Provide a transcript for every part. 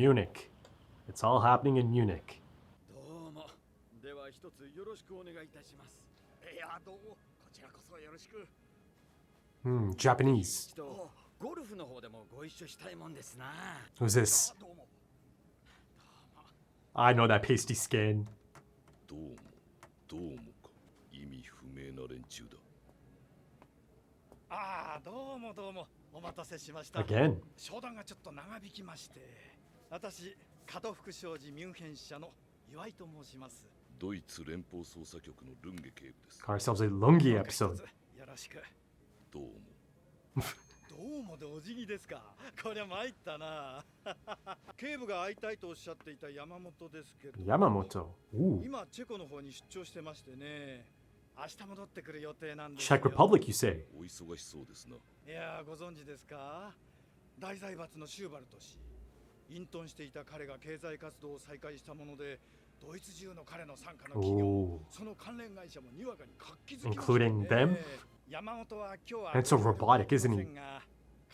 Munich. It's all happening in Munich. どうも。では一つよろしくお願いいたします。いや、どうも。こちらこそよろしく。Japanese. ゴルフの方でもご一緒したいもんですな。 Who's this? どうも。 I know that pasty skin. どうもか。意味不明な連中だ。ああ、どうもお待たせしました。 Again. 商談がちょっと長引きまして、私加藤副商事ミュンヘン支社の岩井と申します。ドイツ連邦捜査局のルンゲ警部です。 Got ourselves a Lungi episode. よろしく。どうも。どうもでお辞儀ですか。こりゃ参ったな。警部が会いたいとおっしゃっていた山本ですけど。 Yamamoto. Ooh. 今チェコの方に出張してましてね。明日戻ってくる予定なんですよ。 Czech Republic, you say? お忙しそうですな。いやー、ご存知ですか。大財閥のシューバルト氏。隠遁していた彼が経済活動を再開したもので、ドイツ中の彼の傘下の企業、その関連会社もにわかに活気づきましたね。 Including them? 山本は今日は And so robotic, isn't he?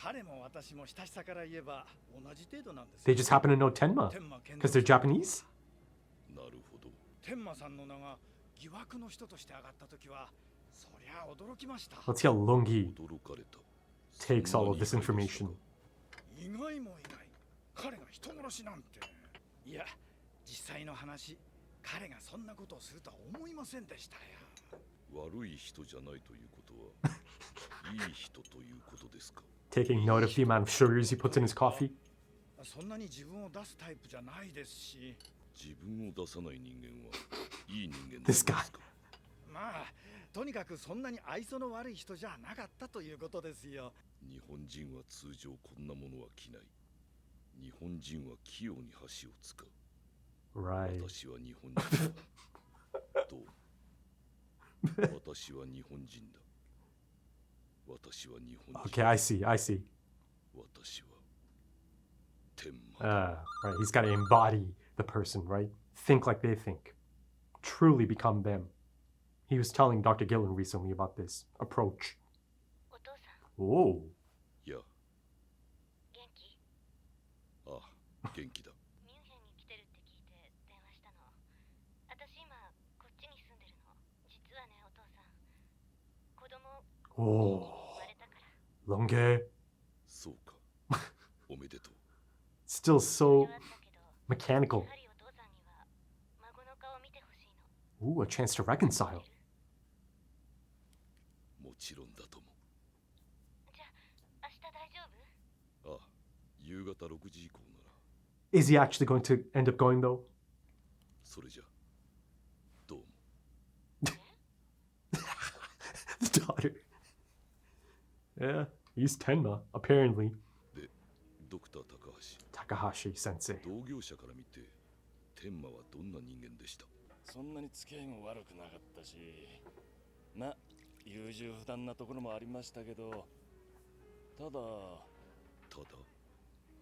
彼も私も親しさから言えば同じ程度なんです。 They just happen to know Tenma because they're Japanese? なるほど。天馬さんの名が疑惑の人として上がったときは、そりゃ驚きました。 Let's see how Lungi 驚かれた。 takes all of this information. 意外も意外。彼が人殺しなんて。いや、実際の話、彼がそんなことをするとは思いませんでしたよ。悪い人じゃないということは、いい人ということですか。 Taking note of the amount of sugars he puts in his coffee. そんなに自分を出すタイプじゃないですし。自分を出さない人間はいい人間 This guy. まあ、とにかくそんなに愛想の悪い人じゃなかったということですよ。日本人は通常こんなものは着ない。日本人は器用に箸を使う。 Right. 私は日本人だ。どう私は日本人だ。私は日本人 Okay, I see. 私は天魔 Right. He's got to embody the person, right? Think like they think. Truly become them. He was telling Dr. Gillen recently about this approach. Oh. いや。ああ、元気だ。 Oh. Lunge. そうか。おめでとう。 Still so mechanical. Ooh, a chance to reconcile. もちろんだとも。ああ、夕方6時以降なら。 Is he actually going to end up going though? それじゃ。どうも。 The daughter. Yeah, he's Tenma, apparently. で、ドクター高橋。 Takahashi sensei. 同業者から見て、天馬はどんな人間でした。そんなに付き合いも悪くなかったし、まあ優柔不断なところもありましたけど、ただ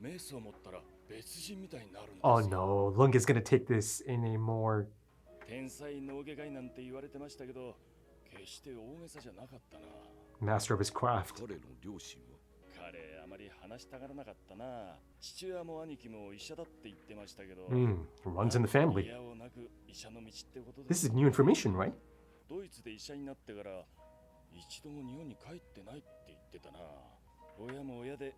メスを持ったら別人みたいになるんですよ。 Oh no, Lunga's gonna take this in a more 天才脳外科医なんて言われてましたけど、決して大げさじゃなかったな。 master of his craft. 彼の両親は。彼あまり話したがらなかったな。父親も兄貴も医者だって言ってましたけど、Runs in the family. 嫌をなく医者の道ってことで This is new information, right? ドイツで医者になってから一度も日本に帰ってないって言ってたな。親も親で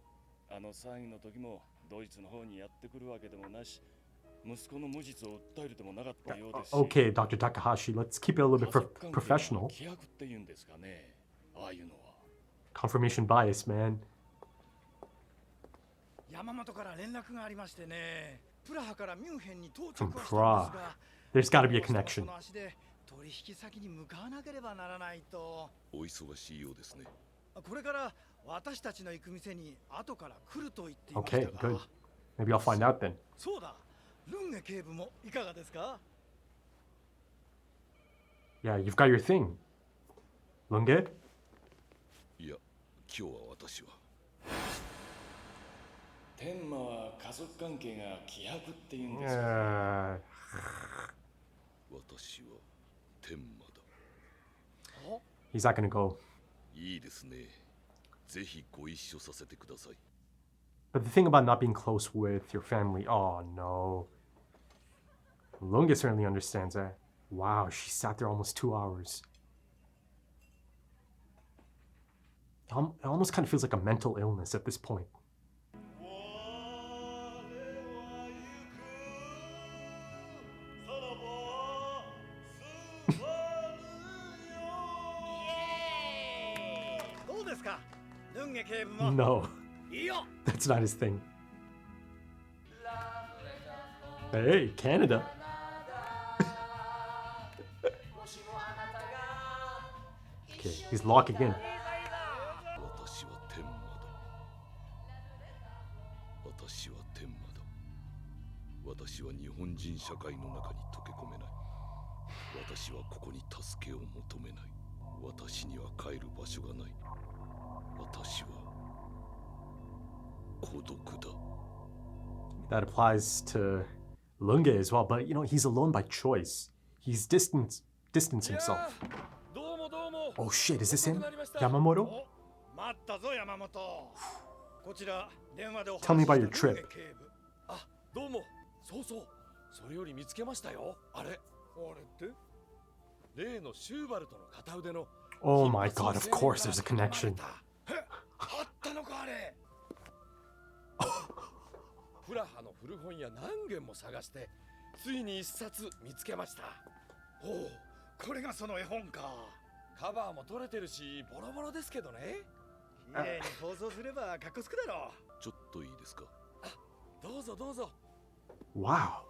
あの騒ぎの時もドイツの方にやってくるわけでもなし、息子の無実を訴えるでもなかったようですし。 Okay, Dr. Takahashi, let's keep it a little bit professional. 規約って言うんですかね、ああいうのは。 Confirmation bias, man. 山本から連絡がありましてね。プラハからミュンヘンに到着は From したん Prague. There's gotta ですが、be a connection. この足で取引先に向かわなければならないと。お忙しいようですね。これから私たちの行く店に後から来ると言っていました Okay, が。 good. Maybe I'll find out then. そうだ、ルンゲ警部もいかがですか？ Yeah, you've got your thing. Lunge? いや、今日は私は。天馬は家族関係が希薄って言うんですよ。私は天馬だ。 He's not gonna go. いいですね。ぜひご一緒させてください。But the thing about not being close with your family, oh no. Lunga certainly understands that. Wow, she sat there almost 2 hours. It almost kind of feels like a mental illness at this point. No, that's not his thing. Hey, Canada. Okay, he's locking in. 私は天魔だ。私は天魔だ。私は日本人社会の中に溶け込めない。私はここに助けを求めない。私には帰る場所がない。私は孤独だ。 That applies to Lunga as well, but you know, he's alone by choice. He's distanced himself. Oh shit, is this him? Yamamoto? Tell me about your trip. どうも。そうそう。それより見つけましたよ。あれ。って例のシューバルトの片腕の。Oh my god, of course there's a connection. あったのかあれ。プラハの古本屋何軒も探してついに一冊見つけました。おお、これがその絵本か。カバーも取れてるしボロボロですけどね。綺麗に放送すればかっこつくだろう。ちょっといいですか。あ、どうぞどうぞ。 Wow.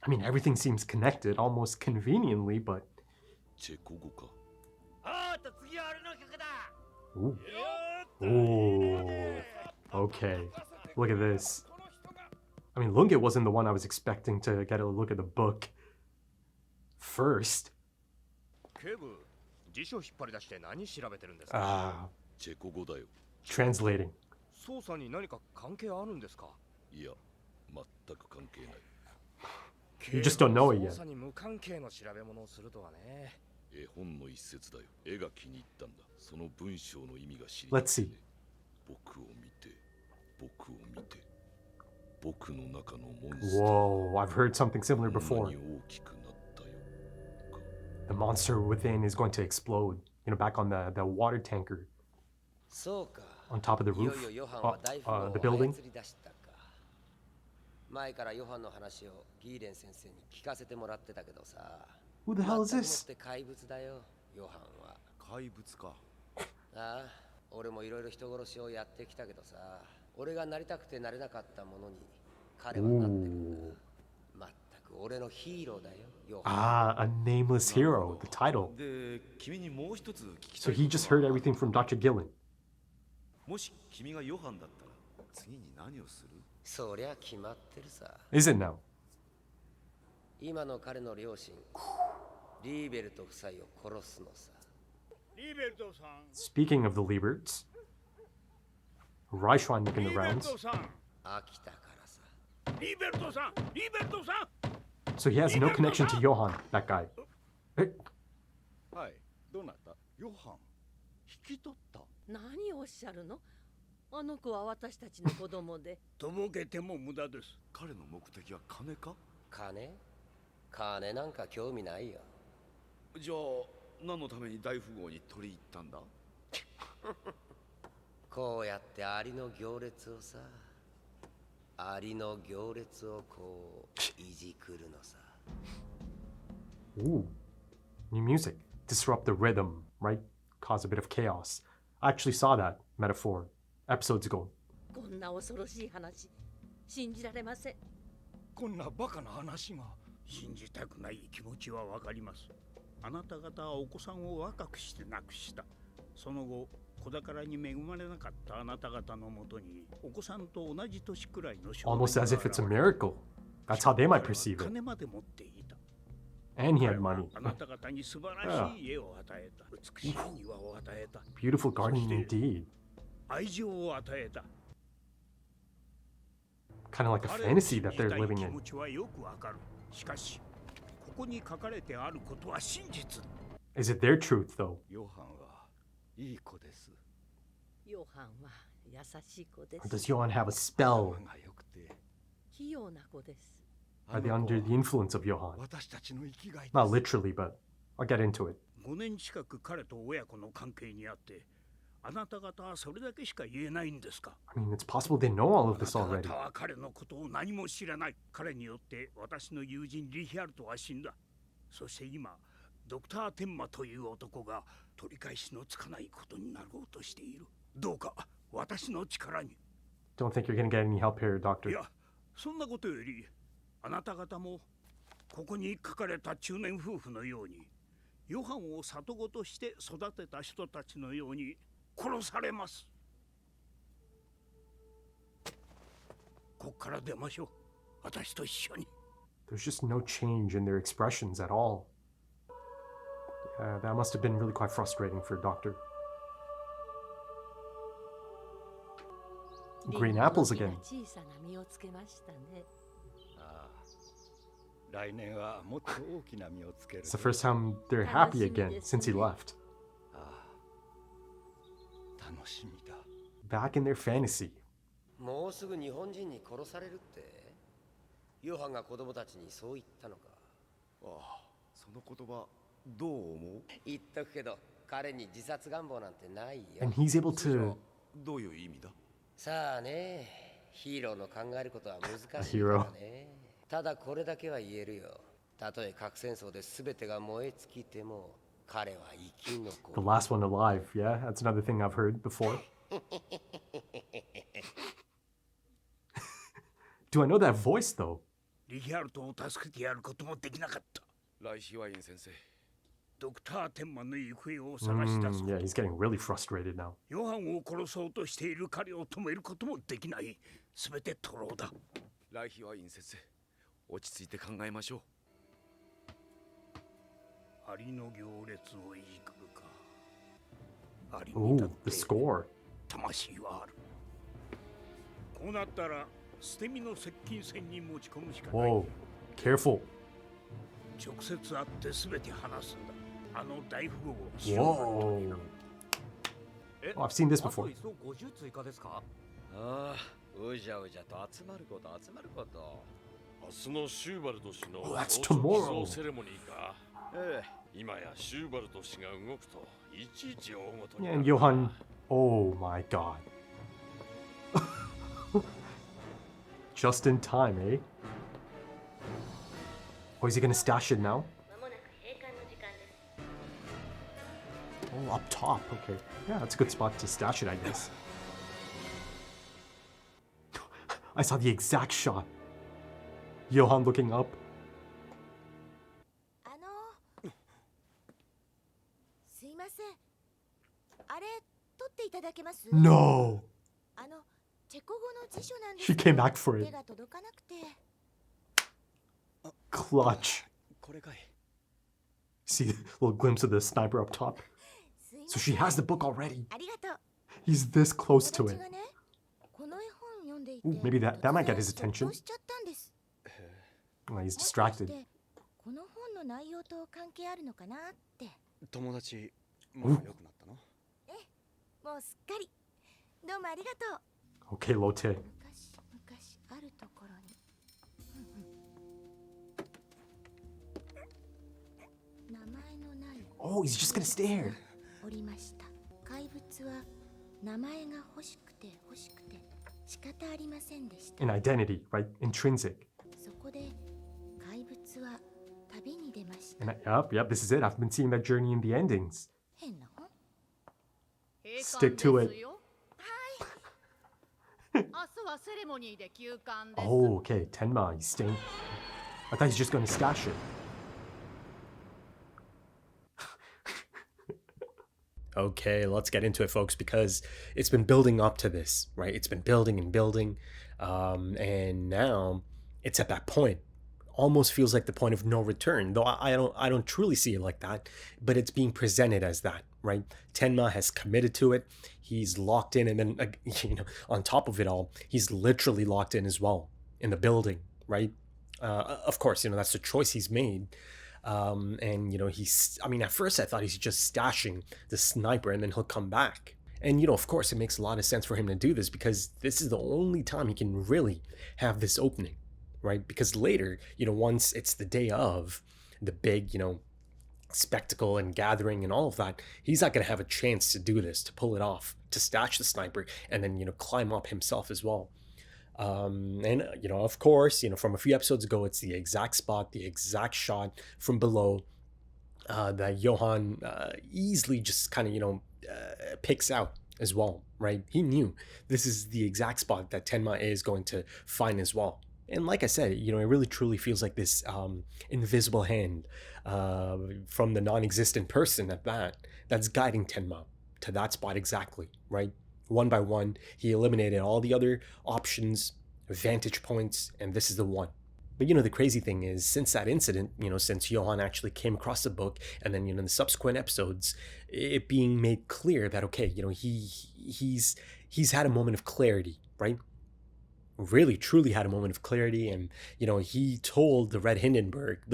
I mean, everything seems connected almost conveniently, but チェコ語か。次は俺の曲だ。 ooh. Okay. Look at this. I mean, Lunga wasn't the one I was expecting to get a look at the book first. 警部、辞書引っ張り出して何調べてるんですAh,か。チェコ語だよ。 translating. 捜査に何か関係あるんですか。いや、全く関係ない。 You just don't know it yet. 捜査に無関係の調べ物をするとはね。絵本の一節だよ。絵が気に入ったんだ。その文章の意味が知りたい、ね。Let's see. 僕を見て、僕を見て。僕の中のモンスター。 Whoa, I've heard something similar こ before. んなに大きくなったよ。 The monster within is going to explode. You know, back on the water tanker そうか。 on top of the いよ roof. いよヨハンは大富豪を The building. 操り出したか。前からヨハンの話をギーレン先生に聞かせてもらってたけどさ。 Who the hell is 全くもっ this? て怪物だよ、ヨハンは。怪物か。ああ、俺もいろいろ人殺しをやってきたけどさ、俺がなりたくてなれなかったものに彼はなってるんだ。まったく俺のヒーローだよ、ヨハン。 Ah, a nameless hero, the title. で、君にもう一つ聞き So たい he こと just が heard everything from Dr. Gillen. もし君がヨハンだったら次に何をする？そりゃ決まってるさ。 Is it now? 今の彼の両親、リーベルト夫妻を殺すのさ。 リーベルトさん。 Speaking of the Lieberts, Reichwein making the rounds. さん。飽きたからさ。リーベルトさん。リーベルトさん。 So he has no connection to Johann, that guy. Eh, はい。どうなった？ヨハン。引き取った。何をおっしゃるの？あの子は私たちの子供で。とぼけても無駄です。彼の目的は金か？金？金なんか興味ないよ。じゃあ何のために大富豪に取り入ったんだ？こうやってアリの行列をさ、アリの行列をこういじくるのさ。 ooh. New music. Disrupt the rhythm, right? Cause a bit of chaos. I actually saw that metaphor episodes ago. こんな恐ろしい話、信じられません。こんなバカな話が。信じたくない気持ちはわかります。あなた方はお子さんを若くして亡くした。その後、子宝に恵まれなかったあなた方のもとに、お子さんと同じ年くらいの少年が Almost as if it's a miracle. That's how they might perceive it. 金まで持っていた。 And he had money. あなた方に素晴らしい家を与えた。美しい庭を与えた。 Beautiful garden indeed. 愛情を与えた。 Kind of like a fantasy that they're living 気 in. 持ちはよくわかる。しかし、ここに書かれてあることは真実。 Is it their truth, though? ヨハンはいい子です。ヨハンは優しい子で Or does す。 Johan have a spell? が良くて、器用な子です。 Are they under the influence of Johan? 私たちの生きがいです。 Not literally, but I'll get into it. 5年近く彼と親子の関係にあって、あなた方はそれだけしか言えないんですか？ I mean, it's possible they know all あ of な this た already. 方は彼のことを何も知らない。彼によって私の友人リヒャルトは死んだ。そして今、ドクター・テンマという男が取り返しのつかないことになろうとしている。どうか私の力に。 Don't think you're gonna get any help here, い Doctor. や、そんなことより、あなた方もここに書かれた中年夫婦のように、ヨハンを里子として育てた人たちのように殺されます。こっから出ましょう。私と一緒に。 There's just no change in their expressions at all. That must have been really quite frustrating for Doctor. Green apples again. 小さな実をつけましたね。来年はもっと大きな実をつける。 It's the first time they're happy again since he left. 楽しみだ。 Back in their fantasy. もうすぐ日本人に殺されるって？ヨハンが子供たちにそう言ったのか？ああ、その言葉どう思う？言っとくけど、彼に自殺願望なんてないよ。 And he's able to... どういう意味だ？さあね、ヒーローの考えることは難しいからね。ただこれだけは言えるよ。たとえ核戦争で全てが燃え尽きても、彼は生き残 The る。 last one alive, yeah? That's another thing I've heard before. Do I know that voice, though? リヒャルトを助けてやることもできなかった。ライヒワイン先生、ドクター・テンマンの行方を探し出す。 Yeah, he's getting really frustrated now. ヨハンを殺そうとしている彼を止めることもできない。すべて徒労だ。ライヒワイン先生、落ち着いて考えましょう。アリの行列をいじくるか。アリに Ooh, だっ the て score. 魂はある。こうなったら捨て身の接近戦に持ち込むしかない。 Whoa, careful. 直接会って全て話すんだ。あの大富豪をショーマン Whoa. という。 Oh, I've seen this before. あと50追加ですか？ああ、うじゃうじゃと集まること集まること。明日のシューバルト氏の Oh, that's 装飾 tomorrow. 偽装セレモニーか。え今やシューバルト氏が動くといちいち大ごとに Yeah, な and る。 Johan... Oh my god. Just in time, eh? Oh, is he gonna stash it now? Oh, up top. Okay. Yeah, that's a good spot to stash it, I guess. I saw the exact shot. Johan looking up. すいません。あれ取っていただけます？ No! チェコ語の辞書なんです She け came ど back for 手 it. が届かなくて。 Clutch. これかい。 See a little glimpse of the sniper up top. すいま So せ she ん。 has the book already. ありがとう。 He's this close 友 to 達 it. がね、この絵本読んでいて、 Ooh, maybe that might get his 突然 attention. 没しちゃったんです。 Oh, he's もしかし distracted. てこの本の内容と関係あるのかなって。友達、もう良くなったの？もうすっかり。どうもありがとう。 Okay, Lotte. 昔あるところに。名前のない Oh, he's just gonna stare. おりました。怪物は名前が欲しくて欲しくて仕方ありませんでした。 An identity, right? Intrinsic. そこで怪物は旅に出ました。 And yep, this is it. I've been seeing that journey in the endings. 変な本？ Stick to it. 明日はセレモニーで休館です。 Oh, okay. Tenma, he's staying. I thought he's just gonna stash it. Okay, let's get into it, folks, because it's been building up to this, right? It's been building and building, and now it's at that point. Almost feels like the point of no return, though I don't truly see it like that, but it's being presented as that, right? Tenma has committed to it. He's locked in, and then on top of it all, he's literally locked in as well in the building, right? Of course, that's the choice he's made. And he's, at first I thought he's just stashing the sniper and then he'll come back. And, of course, it makes a lot of sense for him to do this because this is the only time he can really have this opening, right? Because later, once it's the day of the big, spectacle and gathering and all of that, he's not going to have a chance to do this, to pull it off, to stash the sniper, and then, climb up himself as well. And, of course, from a few episodes ago, it's the exact spot, the exact shot from below that Johan easily just kind of, picks out as well, right? He knew this is the exact spot that Tenma is going to find as well. And like I said, it really truly feels like this invisible hand from the non-existent person at that's guiding Tenma to that spot exactly, right? One by one, he eliminated all the other options, vantage points, and this is the one. But the crazy thing is, since that incident, since Johan actually came across the book, and then in the subsequent episodes, it being made clear that okay, he's had a moment of clarity, right? Really truly had a moment of clarity, and he told the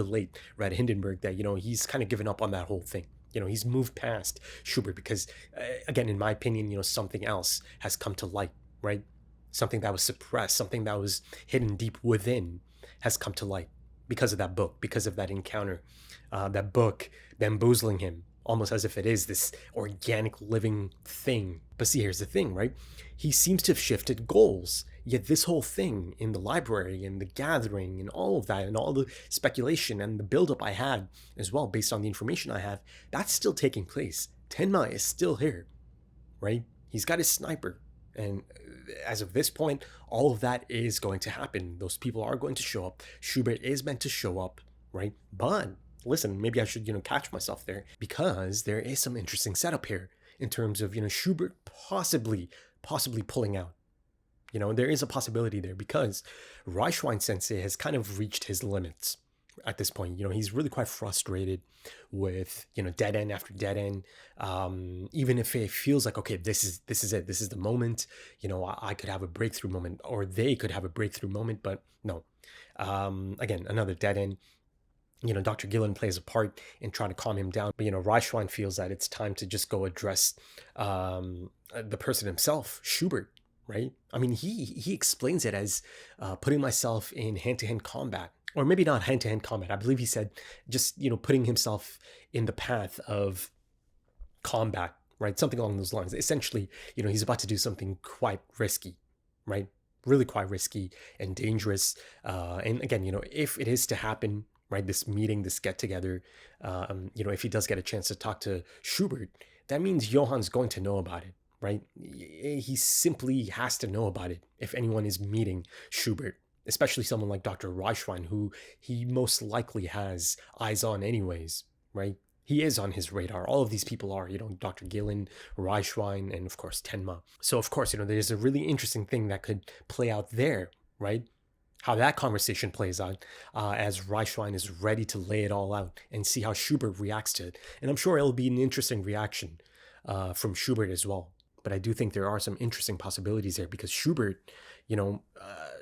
late Red Hindenburg, that he's kind of given up on that whole thing. He's moved past Schubert because again, in my opinion, something else has come to light, right? Something that was suppressed, something that was hidden deep within has come to light because of that book, because of that encounter, that book bamboozling him almost as if it is this organic living thing. But see, here's the thing, right? He seems to have shifted goals. Yet this whole thing in the library and the gathering and all of that and all the speculation and the buildup I had as well, based on the information I have, that's still taking place. Tenma is still here, right? He's got his sniper. And as of this point, all of that is going to happen. Those people are going to show up. Schubert is meant to show up, right? But listen, maybe I should, catch myself there, because there is some interesting setup here in terms of, Schubert possibly pulling out. There is a possibility there because Reichwein Sensei has kind of reached his limits at this point. He's really quite frustrated with, dead end after dead end. Even if it feels like, okay, this is it. This is the moment, I could have a breakthrough moment, or they could have a breakthrough moment, but no. Again, another dead end. Dr. Gillen plays a part in trying to calm him down. But, Reichwein feels that it's time to just go address the person himself, Schubert. Right? I mean, he explains it as putting myself in hand-to-hand combat, or maybe not hand-to-hand combat. I believe he said just, putting himself in the path of combat, right? Something along those lines. Essentially, he's about to do something quite risky, right? Really quite risky and dangerous. And again, if it is to happen, right, this meeting, this get-together, if he does get a chance to talk to Schubert, that means Johan's going to know about it. Right? He simply has to know about it if anyone is meeting Schubert, especially someone like Dr. Reichwein, who he most likely has eyes on anyways, right? He is on his radar. All of these people are, Dr. Gillen, Reichwein, and of course Tenma. So of course, there's a really interesting thing that could play out there, right? How that conversation plays out as Reichwein is ready to lay it all out and see how Schubert reacts to it. And I'm sure it'll be an interesting reaction from Schubert as well. But I do think there are some interesting possibilities there because Schubert,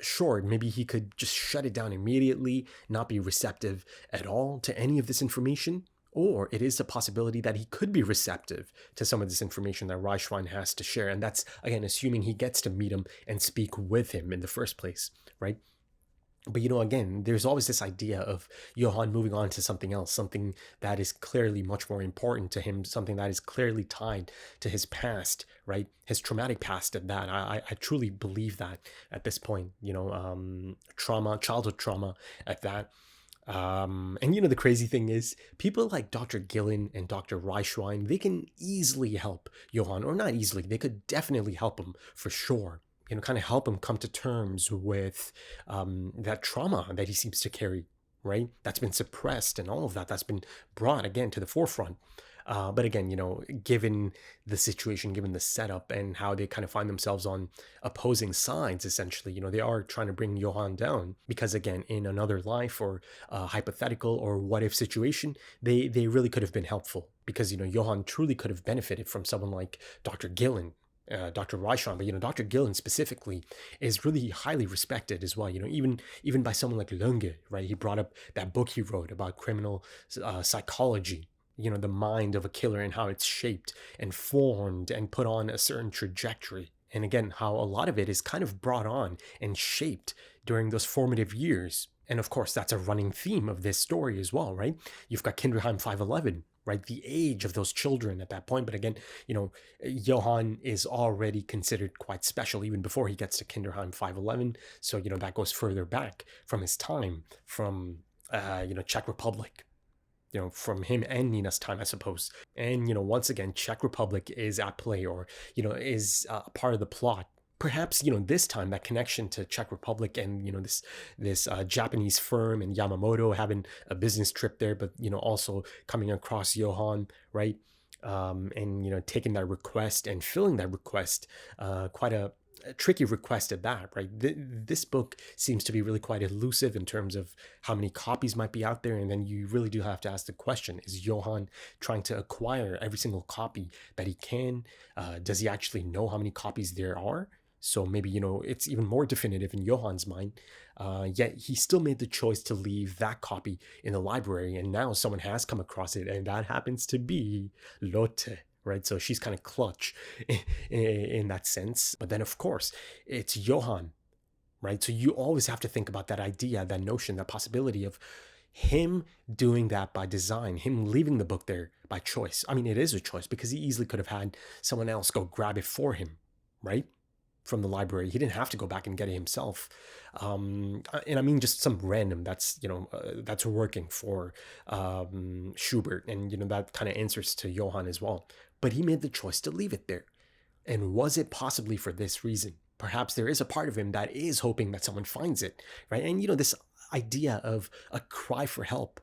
sure, maybe he could just shut it down immediately, not be receptive at all to any of this information. Or it is a possibility that he could be receptive to some of this information that Reichwein has to share. And that's, again, assuming he gets to meet him and speak with him in the first place, right? But, again, there's always this idea of Johan moving on to something else, something that is clearly much more important to him, something that is clearly tied to his past, right? His traumatic past at that. I truly believe that at this point, trauma, childhood trauma at that. And, the crazy thing is, people like Dr. Gillen and Dr. Reichwein, they can easily help Johan, or not easily, they could definitely help him for sure. Kind of help him come to terms with that trauma that he seems to carry, right? That's been suppressed and all of that, that's been brought again to the forefront. But again, given the situation, given the setup and how they kind of find themselves on opposing sides, essentially, they are trying to bring Johan down because, again, in another life or hypothetical or what if situation, they really could have been helpful because, Johan truly could have benefited from someone like Dr. Gillen, Dr. Reichwein, but Dr. Gillen specifically is really highly respected as well. Even by someone like Lunge, right? He brought up that book he wrote about criminal psychology, the mind of a killer and how it's shaped and formed and put on a certain trajectory. And again, how a lot of it is kind of brought on and shaped during those formative years. And of course, that's a running theme of this story as well, right? You've got Kinderheim 511, right? The age of those children at that point. But again, Johann is already considered quite special even before he gets to Kinderheim 511. So, that goes further back from his time from, Czech Republic. From him and Nina's time, I suppose. And, once again, Czech Republic is at play or, is a part of the plot. Perhaps, this time that connection to Czech Republic and, this Japanese firm and Yamamoto having a business trip there, but, also coming across Johann, right? And, taking that request and filling that request, quite a tricky request at that, right? This book seems to be really quite elusive in terms of how many copies might be out there, and then you really do have to ask the question, is Johann trying to acquire every single copy that he can? Does he actually know how many copies there are? So maybe, it's even more definitive in Johann's mind, yet he still made the choice to leave that copy in the library, and now someone has come across it, and that happens to be Lotte. Right, so she's kind of clutch in that sense. But then, of course, it's Johann, right? So you always have to think about that idea, that notion, that possibility of him doing that by design, him leaving the book there by choice. I mean, it is a choice because he easily could have had someone else go grab it for him, right? From the library. He didn't have to go back and get it himself. And I mean just some random that's working for Schubert, and that kind of answers to Johann as well. But he made the choice to leave it there. And was it possibly for this reason? Perhaps there is a part of him that is hoping that someone finds it, right? And this idea of a cry for help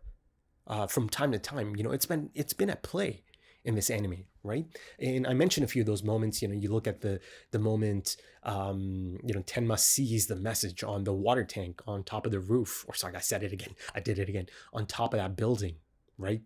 from time to time, it's been at play in this anime, right? And I mentioned a few of those moments. You look at the moment, Tenma sees the message on the water tank on top of the roof, or sorry, I did it again, on top of that building, right?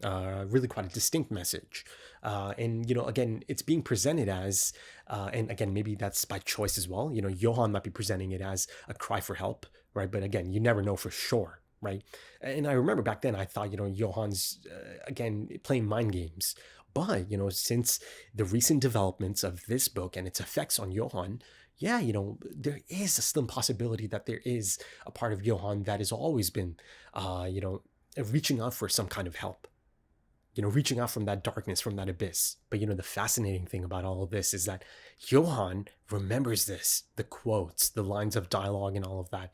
Really quite a distinct message. And, again, it's being presented as, and again, maybe that's by choice as well. Johann might be presenting it as a cry for help, right? But again, you never know for sure, right? And I remember back then I thought, Johann's, again, playing mind games. But, since the recent developments of this book and its effects on Johann, yeah, there is a slim possibility that there is a part of Johann that has always been, reaching out for some kind of help. Reaching out from that darkness, from that abyss. But, the fascinating thing about all of this is that Johann remembers this, the quotes, the lines of dialogue and all of that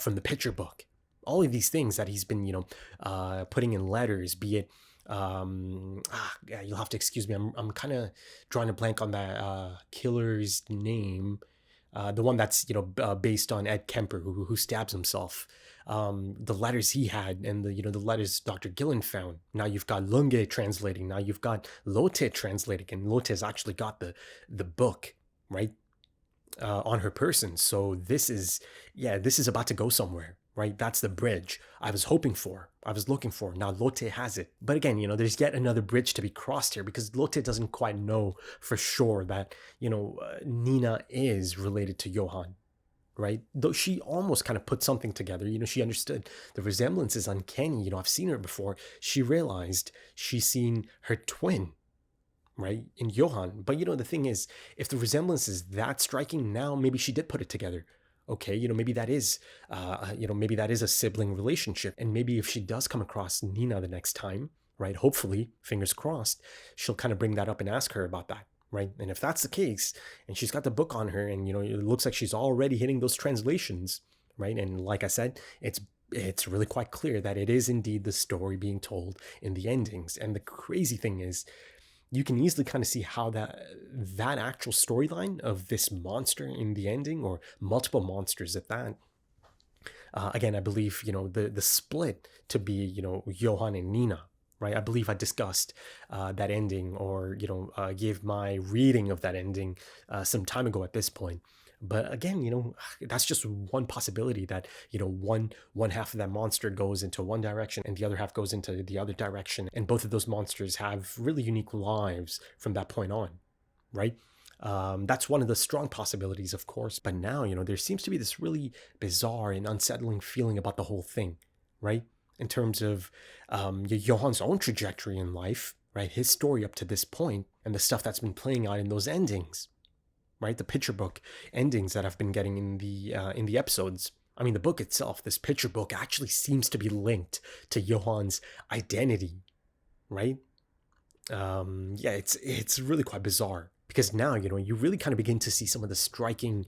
from the picture book. All of these things that he's been, putting in letters, be it, yeah, you'll have to excuse me. I'm kind of drawing a blank on that killer's name. The one that's, based on Ed Kemper, who stabs himself. The letters he had and the letters Dr. Gillen found. Now you've got Lunge translating. Now you've got Lotte translating, and Lotte's actually got the book, right, on her person. So this is about to go somewhere, right? That's the bridge I was hoping for. I was looking for. Now Lotte has it. But again, there's yet another bridge to be crossed here because Lotte doesn't quite know for sure that, Nina is related to Johann. Right? Though she almost kind of put something together, she understood the resemblance is uncanny. I've seen her before. She realized she's seen her twin, right, in Johann. But the thing is, if the resemblance is that striking, now maybe she did put it together. Okay, maybe that is, maybe that is a sibling relationship, and maybe if she does come across Nina the next time, right, hopefully, fingers crossed, she'll kind of bring that up and ask her about that. Right. And if that's the case, and she's got the book on her, and it looks like she's already hitting those translations, right? And like I said, it's really quite clear that it is indeed the story being told in the endings. And the crazy thing is, you can easily kind of see how that actual storyline of this monster in the ending, or multiple monsters at that. Again, I believe the split to be Johann and Nina. Right, I believe I discussed that ending, or gave my reading of that ending some time ago at this point. But again, that's just one possibility, that one half of that monster goes into one direction and the other half goes into the other direction, and both of those monsters have really unique lives from that point on. Right. That's one of the strong possibilities, of course. But now there seems to be this really bizarre and unsettling feeling about the whole thing. Right. in terms of Johan's own trajectory in life, right? His story up to this point and the stuff that's been playing out in those endings, right? The picture book endings that I've been getting in the episodes. I mean, the book itself, this picture book, actually seems to be linked to Johan's identity, right? Yeah, it's really quite bizarre because now, you really kind of begin to see some of the striking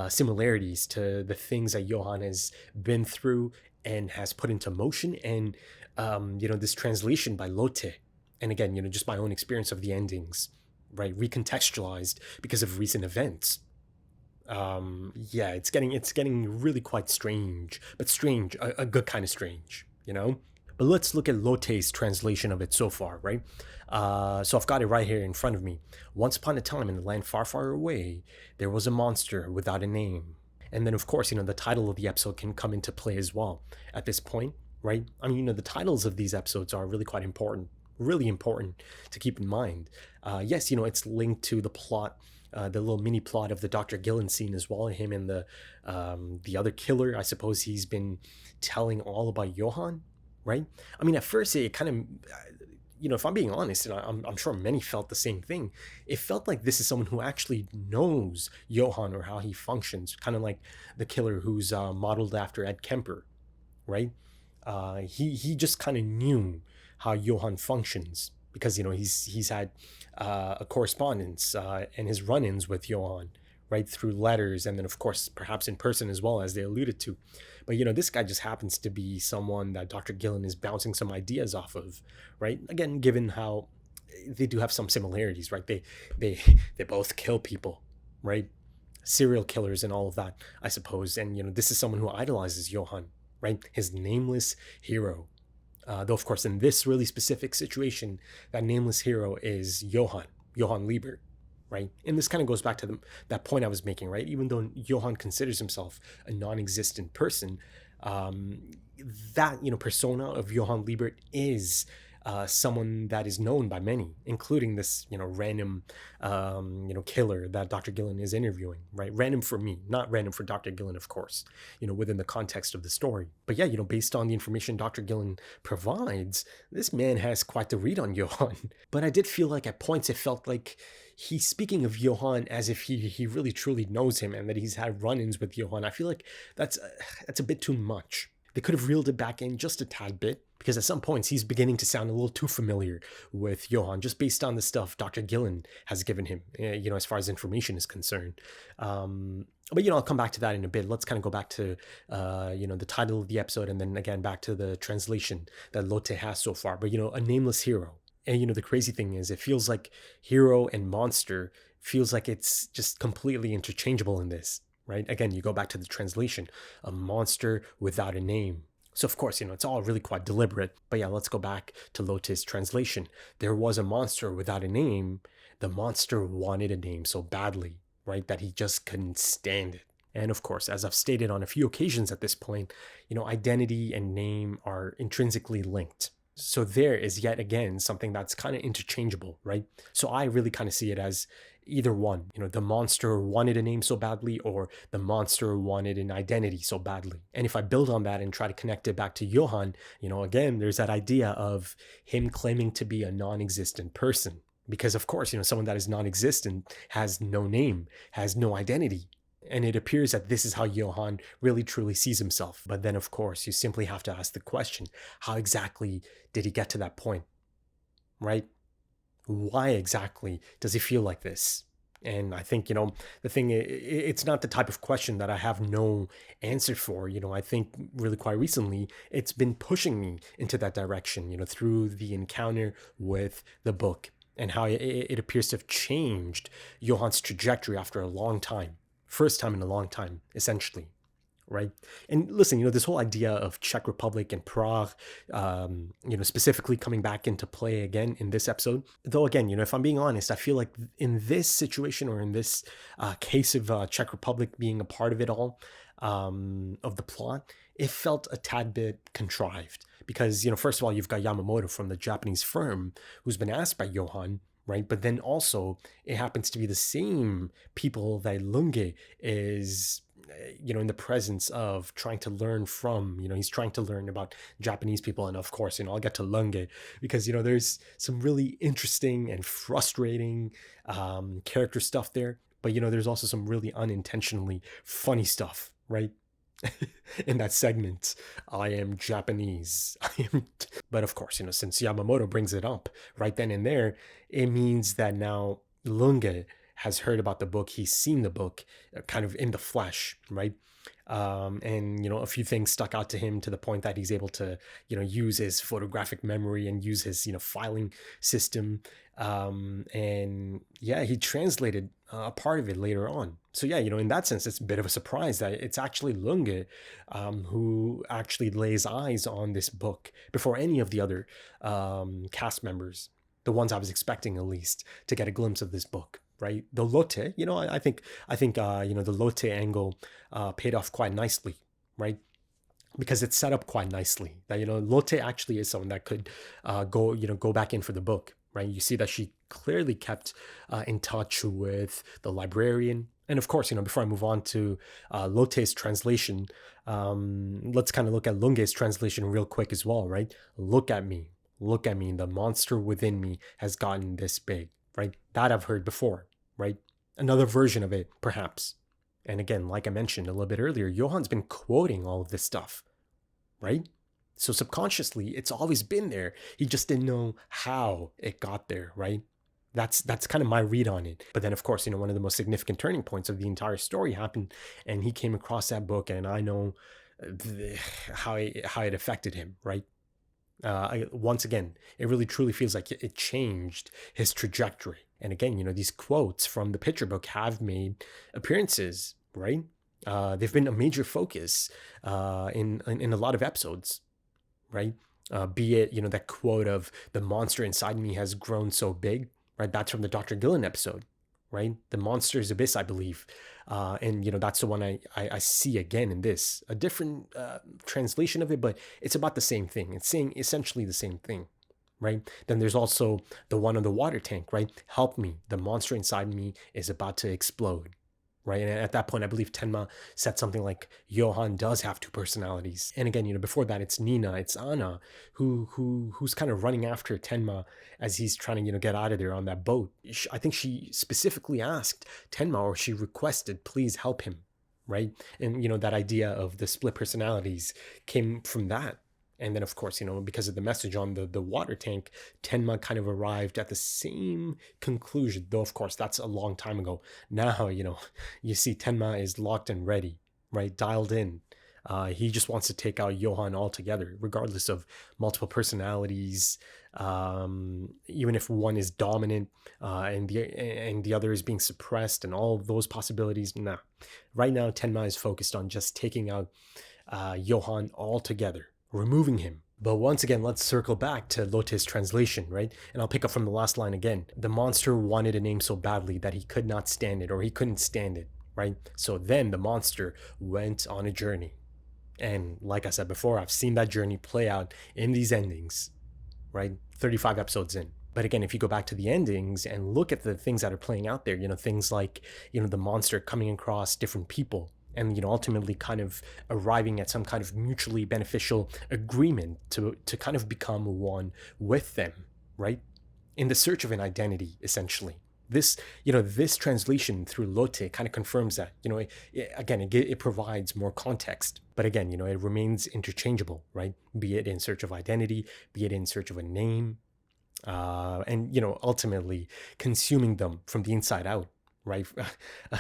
similarities to the things that Johan has been through and has put into motion, and this translation by Lotte, and again, just my own experience of the endings, right, recontextualized because of recent events. Yeah, it's getting really quite strange, but strange, a good kind of strange, But let's look at Lotte's translation of it so far, right? So I've got it right here in front of me. Once upon a time in a land far, far away, there was a monster without a name. And then, of course, the title of the episode can come into play as well at this point, right? I mean, the titles of these episodes are really quite important, really important to keep in mind. Yes, it's linked to the plot, the little mini plot of the Dr. Gillen scene as well, him and the other killer. I suppose he's been telling all about Johan, right? I mean, at first it kind of, if I'm being honest, and I'm sure many felt the same thing, it felt like this is someone who actually knows Johan or how he functions, kind of like the killer who's modeled after Ed Kemper, right? He just kind of knew how Johan functions because, he's had a correspondence and his run-ins with Johan, right, through letters, and then, of course, perhaps in person as well, as they alluded to. But, this guy just happens to be someone that Dr. Gillen is bouncing some ideas off of, right? Again, given how they do have some similarities, right? They both kill people, right? Serial killers and all of that, I suppose. And, this is someone who idolizes Johan, right? His nameless hero. Though, of course, in this really specific situation, that nameless hero is Johan Liebert, right? And this kind of goes back to that point I was making, right? Even though Johan considers himself a non-existent person, that, persona of Johan Liebert is someone that is known by many, including this, random, killer that Dr. Gillen is interviewing, right? Random for me, not random for Dr. Gillen, of course, within the context of the story. But yeah, based on the information Dr. Gillen provides, this man has quite the read on Johan. But I did feel like at points it felt like he's speaking of Johan as if he really truly knows him and that he's had run-ins with Johan. I feel like that's a bit too much. They could have reeled it back in just a tad bit, because at some points he's beginning to sound a little too familiar with Johan, just based on the stuff Dr. Gillen has given him, as far as information is concerned. But, I'll come back to that in a bit. Let's kind of go back to, the title of the episode, and then again back to the translation that Lotte has so far. But, a nameless hero. And, the crazy thing is, it feels like hero and monster feels like it's just completely interchangeable in this. Right? Again, you go back to the translation, a monster without a name. So, of course, it's all really quite deliberate. But yeah, let's go back to Lotte's translation. There was a monster without a name. The monster wanted a name so badly, right, that he just couldn't stand it. And of course, as I've stated on a few occasions at this point, identity and name are intrinsically linked. So there is yet again something that's kind of interchangeable, right? So I really kind of see it as either one, the monster wanted a name so badly, or the monster wanted an identity so badly. And if I build on that and try to connect it back to Johan, again, there's that idea of him claiming to be a non-existent person. Because of course, someone that is non-existent has no name, has no identity. And it appears that this is how Johan really truly sees himself. But then, of course, you simply have to ask the question, how exactly did he get to that point? Right? Why exactly does he feel like this? And I think, the thing, it's not the type of question that I have no answer for. I think really quite recently, it's been pushing me into that direction, through the encounter with the book and how it appears to have changed Johan's trajectory after a long time. First time in a long time, essentially. Right? And listen, this whole idea of Czech Republic and Prague, specifically coming back into play again in this episode. Though again, if I'm being honest, I feel like in this situation, or in this case of Czech Republic being a part of it all, of the plot, it felt a tad bit contrived. Because, first of all, you've got Yamamoto from the Japanese firm who's been asked by Johan, right? But then also it happens to be the same people that Lunge is in the presence of trying to learn from, he's trying to learn about Japanese people. And of course, I'll get to Lunge because, there's some really interesting and frustrating character stuff there. But, there's also some really unintentionally funny stuff, right? In that segment, I am Japanese. But of course, since Yamamoto brings it up right then and there, it means that now Lunge has heard about the book. He's seen the book kind of in the flesh, right? And, a few things stuck out to him to the point that he's able to, use his photographic memory and use his, filing system. And yeah, he translated a part of it later on. So yeah, in that sense, it's a bit of a surprise that it's actually Lunge who actually lays eyes on this book before any of the other cast members, the ones I was expecting at least, to get a glimpse of this book. Right, the Lotte, I think the Lotte angle paid off quite nicely, right? Because it's set up quite nicely. That Lotte actually is someone that could go back in for the book, right? You see that she clearly kept in touch with the librarian, and of course, before I move on to Lotte's translation, let's kind of look at Lunge's translation real quick as well, right? Look at me, the monster within me has gotten this big. Right? That I've heard before, right? Another version of it, perhaps. And again, like I mentioned a little bit earlier, Johan's been quoting all of this stuff, right? So subconsciously, it's always been there. He just didn't know how it got there, right? That's kind of my read on it. But then, of course, one of the most significant turning points of the entire story happened, and he came across that book, and I know how it affected him, right? Once again, it really truly feels like it changed his trajectory. And again, these quotes from the picture book have made appearances, right? They've been a major focus in a lot of episodes, right? Be it, that quote of the monster inside me has grown so big, right? That's from the Dr. Gillen episode, right? The Monster's Abyss, I believe. And, that's the one I see again in this. A different translation of it, but it's about the same thing. It's saying essentially the same thing, right? Then there's also the one on the water tank, right? Help me. The monster inside me is about to explode, right? And at that point, I believe Tenma said something like, Johan does have two personalities. And again, before that, it's Nina, it's Anna, who's kind of running after Tenma as he's trying to, get out of there on that boat. I think she specifically asked Tenma, or she requested, please help him, right? And, that idea of the split personalities came from that. And then, of course, because of the message on the water tank, Tenma kind of arrived at the same conclusion, though, of course, that's a long time ago. Now, you see Tenma is locked and ready, right? Dialed in. He just wants to take out Johan altogether, regardless of multiple personalities, even if one is dominant and the other is being suppressed, and all of those possibilities. Nah. Right now, Tenma is focused on just taking out Johan altogether, removing him. But once again, let's circle back to Lotte's translation, right? And I'll pick up from the last line again. The monster wanted a name so badly that he could not stand it, or he couldn't stand it, right? So then the monster went on a journey. And like I said before, I've seen that journey play out in these endings, right? 35 episodes in. But again, if you go back to the endings and look at the things that are playing out there, things like, the monster coming across different people, and ultimately kind of arriving at some kind of mutually beneficial agreement to kind of become one with them, right? In the search of an identity, essentially. This translation through Lotte kind of confirms that. It provides more context. But again, it remains interchangeable, right? Be it in search of identity, be it in search of a name, and ultimately consuming them from the inside out. Right?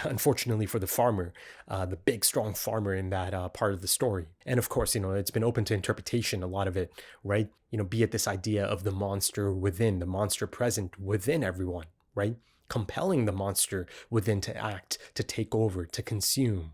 Unfortunately for the farmer, the big, strong farmer in that part of the story. And of course, it's been open to interpretation, a lot of it, right? Be it this idea of the monster within, the monster present within everyone, right? Compelling the monster within to act, to take over, to consume.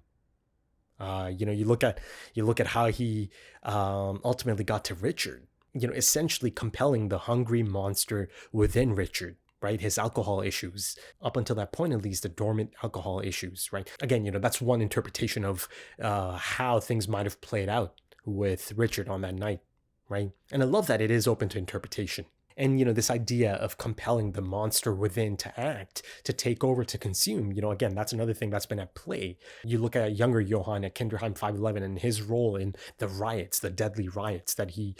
You look at how he ultimately got to Richard, essentially compelling the hungry monster within Richard. Right, his alcohol issues, up until that point at least, the dormant alcohol issues, right? Again, that's one interpretation of how things might have played out with Richard on that night, right? And I love that it is open to interpretation. And, this idea of compelling the monster within to act, to take over, to consume, again, that's another thing that's been at play. You look at younger Johann at Kinderheim 511 and his role in the riots, the deadly riots that he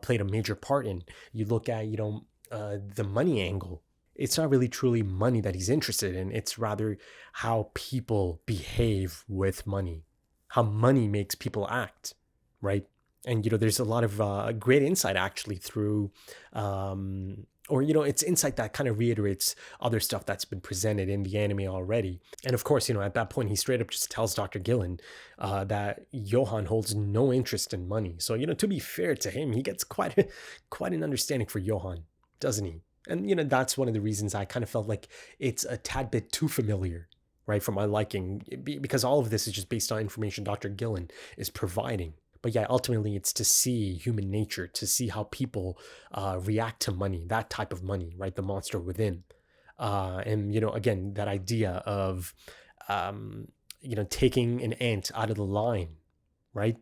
played a major part in. You look at, the money angle. It's not really truly money that he's interested in. It's rather how people behave with money, how money makes people act, right? And, there's a lot of great insight actually through, it's insight that kind of reiterates other stuff that's been presented in the anime already. And of course, at that point, he straight up just tells Dr. Gillen that Johann holds no interest in money. So, to be fair to him, he gets quite an understanding for Johann, doesn't he? And, that's one of the reasons I kind of felt like it's a tad bit too familiar, right, for my liking, because all of this is just based on information Dr. Gillen is providing. But yeah, ultimately, it's to see human nature, to see how people react to money, that type of money, right? The monster within. And, again, that idea of, taking an ant out of the line, right?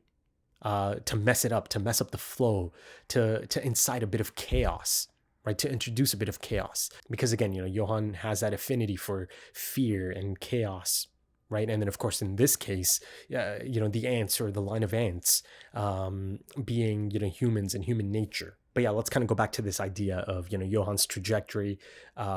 To mess it up, to mess up the flow, to incite a bit of chaos, right? To introduce a bit of chaos. Because again, Johann has that affinity for fear and chaos, right? And then, of course, in this case, the ants or the line of ants being, humans and human nature. But yeah, let's kind of go back to this idea of, Johann's trajectory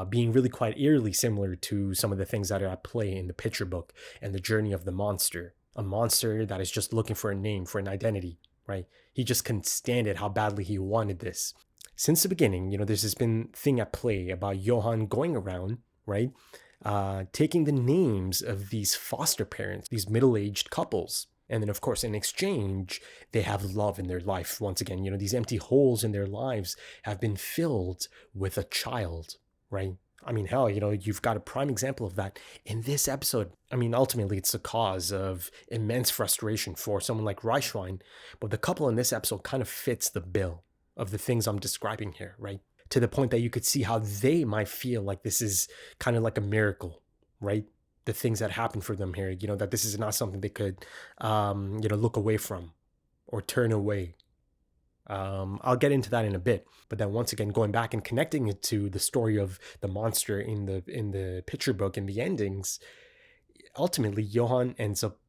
being really quite eerily similar to some of the things that are at play in the picture book and the journey of the monster. A monster that is just looking for a name, for an identity, right? He just couldn't stand it how badly he wanted this. Since the beginning, there's this been thing at play about Johann going around, right? Taking the names of these foster parents, these middle-aged couples. And then, of course, in exchange, they have love in their life. Once again, these empty holes in their lives have been filled with a child, right? I mean, hell, you've got a prime example of that in this episode. I mean, ultimately, it's a cause of immense frustration for someone like Reichwein. But the couple in this episode kind of fits the bill of the things I'm describing here, right? To the point that you could see how they might feel like this is kind of like a miracle, right? The things that happen for them here, that this is not something they could, look away from or turn away. I'll get into that in a bit. But then once again, going back and connecting it to the story of the monster in the picture book and the endings, ultimately, Johann ends up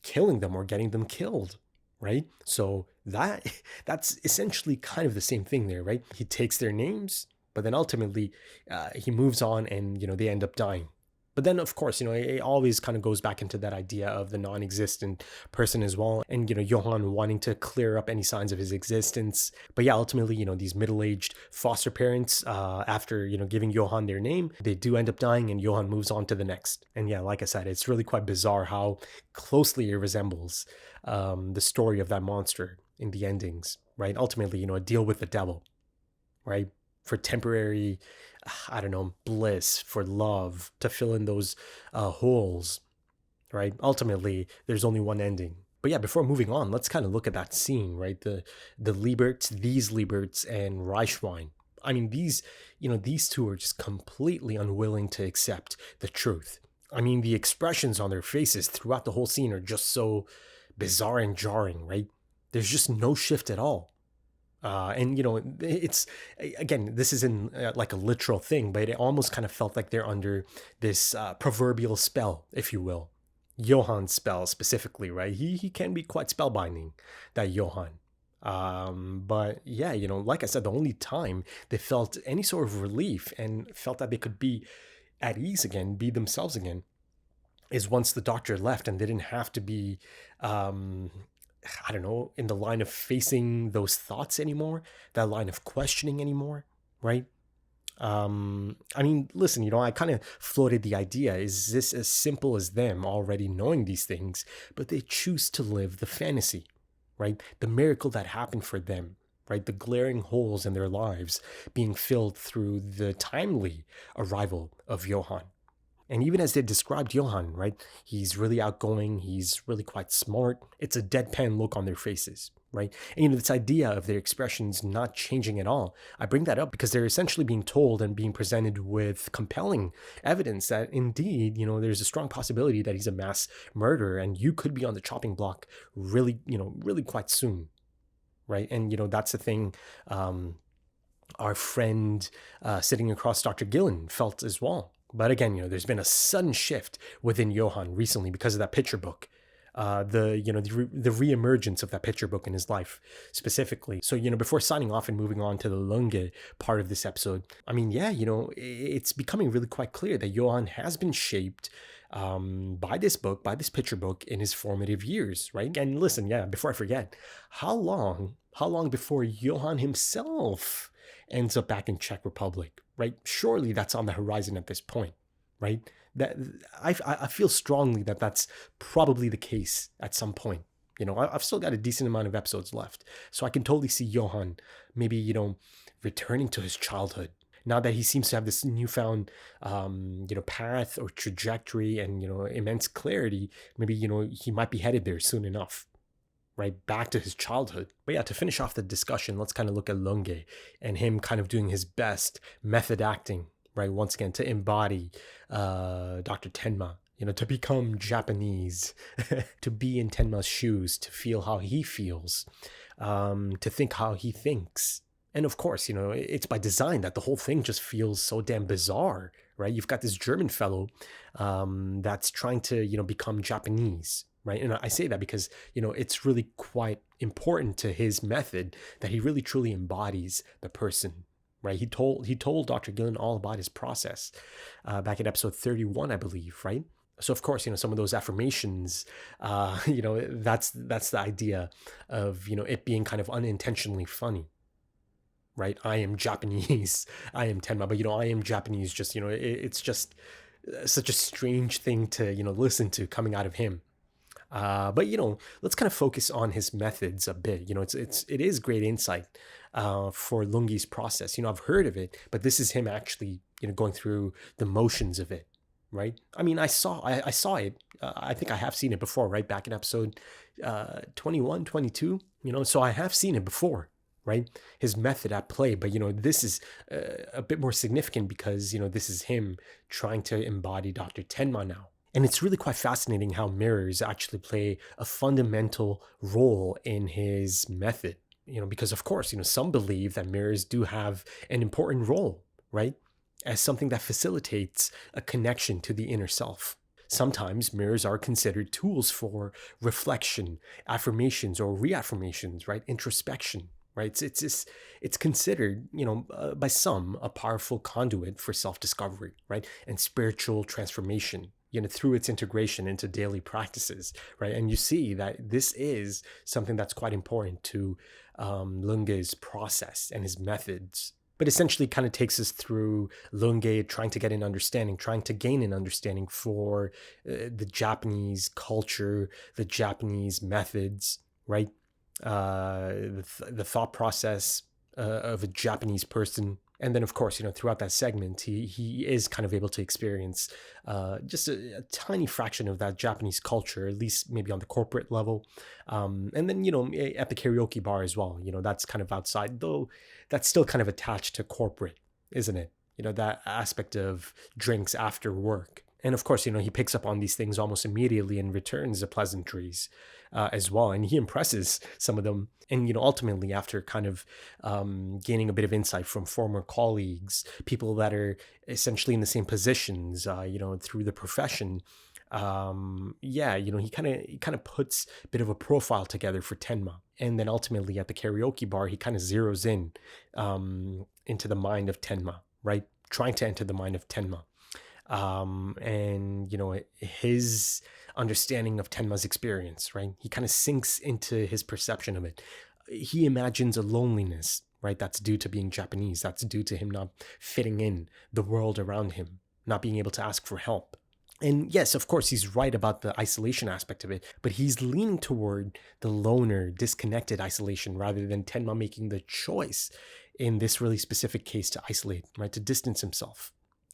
killing them or getting them killed, right? So that's essentially kind of the same thing there, right? He takes their names, but then ultimately he moves on and, they end up dying. But then, of course, it always kind of goes back into that idea of the non-existent person as well. And, Johann wanting to clear up any signs of his existence. But yeah, ultimately, these middle-aged foster parents, after, giving Johann their name, they do end up dying and Johann moves on to the next. And yeah, like I said, it's really quite bizarre how closely it resembles the story of that monster in the endings, right? Ultimately, a deal with the devil, right? For temporary, bliss, for love, to fill in those holes, right? Ultimately, there's only one ending. But yeah, before moving on, let's kind of look at that scene, right? The Lieberts, these Lieberts, and Reichwein. I mean, these two are just completely unwilling to accept the truth. I mean, the expressions on their faces throughout the whole scene are just so bizarre and jarring, right? There's just no shift at all. And, it's, again, this isn't like a literal thing, but it almost kind of felt like they're under this proverbial spell, if you will. Johann's spell specifically, right? He can be quite spellbinding, that Johann. But yeah, like I said, the only time they felt any sort of relief and felt that they could be at ease again, be themselves again, is once the doctor left and they didn't have to be, in the line of facing those thoughts anymore, that line of questioning anymore, right? I mean, listen, I kind of floated the idea, is this as simple as them already knowing these things, but they choose to live the fantasy, right? The miracle that happened for them, right? The glaring holes in their lives being filled through the timely arrival of Johann. And even as they described Johann, right, he's really outgoing, he's really quite smart. It's a deadpan look on their faces, right? And this idea of their expressions not changing at all, I bring that up because they're essentially being told and being presented with compelling evidence that indeed, there's a strong possibility that he's a mass murderer and you could be on the chopping block really, really quite soon, right? And, that's the thing our friend sitting across Dr. Gillen felt as well. But again, there's been a sudden shift within Johan recently because of that picture book. The reemergence of that picture book in his life specifically. So, before signing off and moving on to the Lunge part of this episode, I mean, yeah, it's becoming really quite clear that Johan has been shaped by this book, by this picture book in his formative years, right? And listen, yeah, before I forget, how long before Johan himself ends up back in Czech Republic, right? Surely that's on the horizon at this point, right? That I feel strongly that that's probably the case at some point. I've still got a decent amount of episodes left, so I can totally see Johan maybe, returning to his childhood now that he seems to have this newfound, path or trajectory and, immense clarity. Maybe, he might be headed there soon enough, right? Back to his childhood. But yeah, to finish off the discussion, let's kind of look at Lunge and him kind of doing his best method acting, right? Once again, to embody Dr. Tenma, to become Japanese, to be in Tenma's shoes, to feel how he feels, to think how he thinks. And of course, it's by design that the whole thing just feels so damn bizarre, right? You've got this German fellow that's trying to, become Japanese, right? And I say that because, it's really quite important to his method that he really truly embodies the person, right? He told Dr. Gillen all about his process back in episode 31, I believe, right? So of course, some of those affirmations, that's the idea of, it being kind of unintentionally funny, right? I am Japanese, I am Tenma, but, I am Japanese, just, it's just such a strange thing to, listen to coming out of him. But, let's kind of focus on his methods a bit. It is great insight for Lunge's process. I've heard of it, but this is him actually, going through the motions of it, right? I mean, I saw it. I think I have seen it before, right? Back in episode 21, 22, so I have seen it before, right? His method at play. But, this is a bit more significant because, this is him trying to embody Dr. Tenma now. And it's really quite fascinating how mirrors actually play a fundamental role in his method, because of course, some believe that mirrors do have an important role, right? As something that facilitates a connection to the inner self. Sometimes mirrors are considered tools for reflection, affirmations or reaffirmations, right? Introspection, right? It's considered, by some a powerful conduit for self-discovery, right? And spiritual transformation, through its integration into daily practices, right? And you see that this is something that's quite important to Lunge's process and his methods. But essentially kind of takes us through Lunge trying to gain an understanding for the Japanese culture, the Japanese methods, right? The thought process of a Japanese person. And then, of course, throughout that segment, he is kind of able to experience just a tiny fraction of that Japanese culture, at least maybe on the corporate level. And then, at the karaoke bar as well, that's kind of outside, though that's still kind of attached to corporate, isn't it? That aspect of drinks after work. And of course, he picks up on these things almost immediately and returns the pleasantries as well. And he impresses some of them. And, ultimately, after kind of gaining a bit of insight from former colleagues, people that are essentially in the same positions, through the profession, he kind of puts a bit of a profile together for Tenma. And then ultimately at the karaoke bar, he kind of zeroes in into the mind of Tenma, right? Trying to enter the mind of Tenma. And his understanding of Tenma's experience, right? He kind of sinks into his perception of it. He imagines a loneliness, right? That's due to being Japanese. That's due to him not fitting in the world around him, not being able to ask for help. And yes, of course, he's right about the isolation aspect of it, but he's leaning toward the loner, disconnected isolation rather than Tenma making the choice in this really specific case to isolate, right? To distance himself.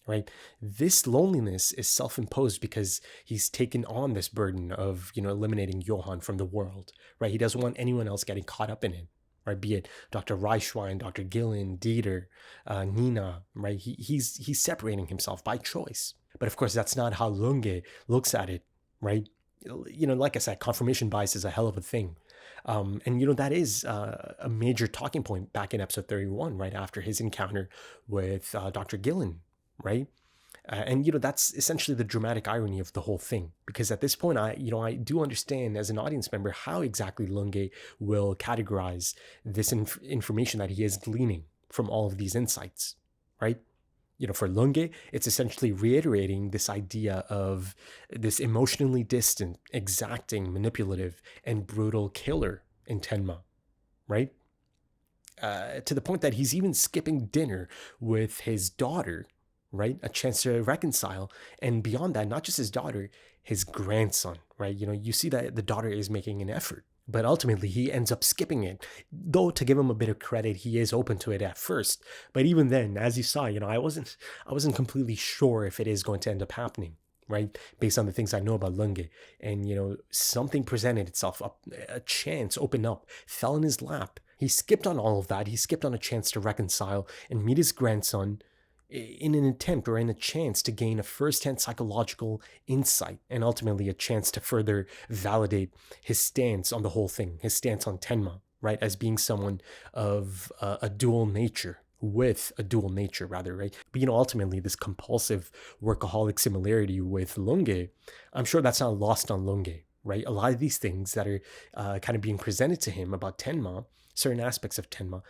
Right? This loneliness is self-imposed because he's taken on this burden of, eliminating Johan from the world, right? He doesn't want anyone else getting caught up in it, right? Be it Dr. Reichwein, Dr. Gillen, Dieter, Nina, right? He's separating himself by choice. But of course, that's not how Lunge looks at it, right? Like I said, confirmation bias is a hell of a thing. And that is a major talking point back in episode 31, right after his encounter with Dr. Gillen, right? And that's essentially the dramatic irony of the whole thing, because at this point, I do understand as an audience member how exactly Lunge will categorize this information that he is gleaning from all of these insights, right? For Lunge, it's essentially reiterating this idea of this emotionally distant, exacting, manipulative, and brutal killer in Tenma, right? To the point that he's even skipping dinner with his daughter, right? A chance to reconcile. And beyond that, not just his daughter, his grandson, right? You see that the daughter is making an effort, but ultimately he ends up skipping it. Though, to give him a bit of credit, he is open to it at first. But even then, as you saw, I wasn't completely sure if it is going to end up happening, right? Based on the things I know about Lunge. And, something presented itself, a chance opened up, fell in his lap. He skipped on all of that. He skipped on a chance to reconcile and meet his grandson in an attempt or in a chance to gain a first-hand psychological insight, and ultimately a chance to further validate his stance on the whole thing, his stance on Tenma, right? As being someone of a dual nature, with a dual nature rather, right? But ultimately this compulsive workaholic similarity with Lunge, I'm sure that's not lost on Lunge, right? A lot of these things that are kind of being presented to him about Tenma, certain aspects of Tenma,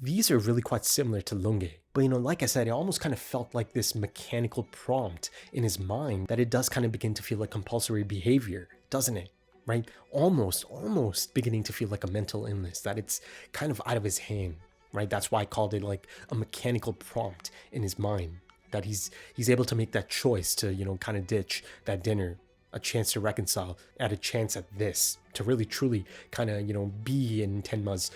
these are really quite similar to Lunge. But like I said, it almost kind of felt like this mechanical prompt in his mind that it does kind of begin to feel like compulsory behavior, doesn't it? Right? Almost beginning to feel like a mental illness, that it's kind of out of his hand, right? That's why I called it like a mechanical prompt in his mind, that he's able to make that choice to, kind of ditch that dinner, a chance to reconcile, at a chance at this, to really truly kind of, be in Tenma's,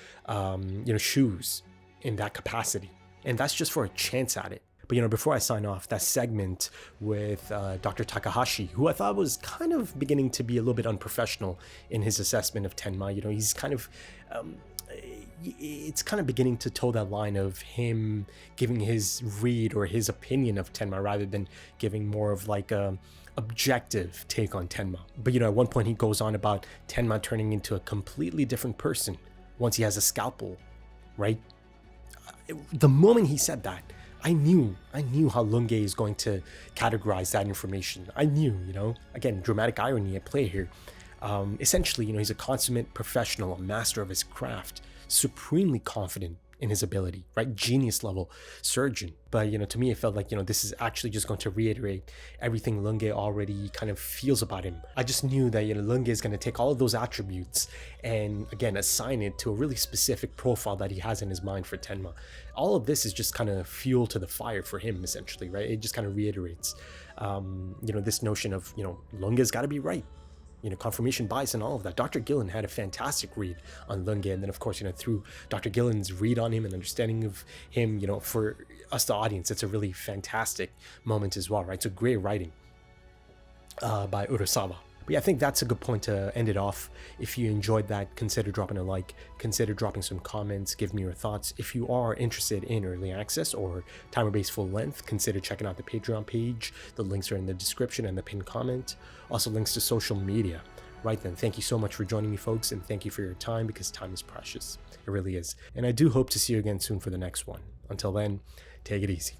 shoes in that capacity. And that's just for a chance at it. But, before I sign off, that segment with Dr. Takahashi, who I thought was kind of beginning to be a little bit unprofessional in his assessment of Tenma, he's kind of, it's kind of beginning to toe that line of him giving his read or his opinion of Tenma rather than giving more of like a objective take on Tenma. But, at one point he goes on about Tenma turning into a completely different person once he has a scalpel, right? The moment he said that, I knew how Lunge is going to categorize that information. I knew, again, dramatic irony at play here. Essentially, he's a consummate professional, a master of his craft, supremely confident in his ability, right? Genius level surgeon. But, to me, it felt like, this is actually just going to reiterate everything Lunge already kind of feels about him. I just knew that, Lunge is going to take all of those attributes and, again, assign it to a really specific profile that he has in his mind for Tenma. All of this is just kind of fuel to the fire for him, essentially, right? It just kind of reiterates, this notion of, Lunge's got to be right. Confirmation bias and all of that. Dr. Gillen had a fantastic read on Lunge, and then of course, through Dr. Gillen's read on him and understanding of him, for us, the audience, it's a really fantastic moment as well, right? So great writing by Urasawa. But yeah, I think that's a good point to end it off. If you enjoyed that, consider dropping a like, consider dropping some comments, give me your thoughts. If you are interested in early access or timer-based full length, consider checking out the Patreon page. The links are in the description and the pinned comment. Also links to social media. Right then, thank you so much for joining me, folks, and thank you for your time, because time is precious. It really is. And I do hope to see you again soon for the next one. Until then, take it easy.